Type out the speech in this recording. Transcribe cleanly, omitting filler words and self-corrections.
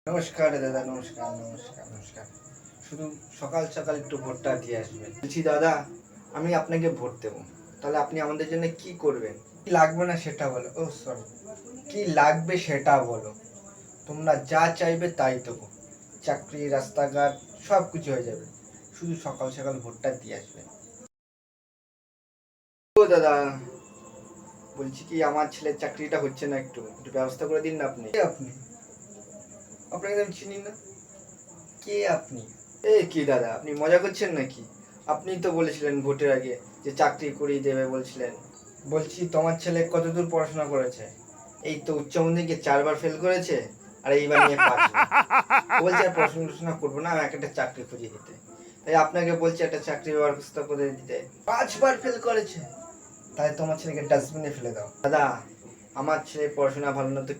নমস্কার দাদা, নমস্কার নমস্কার নমস্কার। শুধু সকাল সকাল একটু ভোটটা দিয়ে আসবেন। বলছি দাদা, আমি আপনাকে ভোট দেবো, তাহলে আপনি আমাদের জন্য কি করবেন? কি লাগবে না সেটা বলো। ও সরি, কি লাগবে সেটা বলো। তোমরা যা চাইবে তাই দেবো। চাকরি, রাস্তাঘাট সব কিছু হয়ে যাবে। শুধু সকাল সকাল ভোটটা দিয়ে আসবেন। ও দাদা, বলছি কি আমার ছেলের চাকরিটা হচ্ছে না, একটু একটু ব্যবস্থা করে দিন না। আপনি কে আপনি? আপনাকে আমি চিনি না। কে আপনি? কি দাদা, আপনি মজা করছেন নাকি? আপনিই তো বলেছিলেন ভোটের আগে যে চাকরি করিয়ে দেবে বলছিলেন। বলছি তোমার ছেলে কতদূর পড়াশোনা করেছে? এই তো উচ্চ মাধ্যমিকে 4 বার ফেল করেছে, আর এইবার নিয়ে 5 বার। বলছে আর পড়াশোনা করবো না, আমাকে একটা চাকরি খুঁজে দিতে। তাই আপনাকে বলছি একটা চাকরির ব্যবস্থা করে দিতে। 5 বার ফেল করেছে, তাই তোমার ছেলেকে ডাস্টবিনে ফেলে দাও। দাদা, আমার ছেলে পড়াশোনা ভালো না তো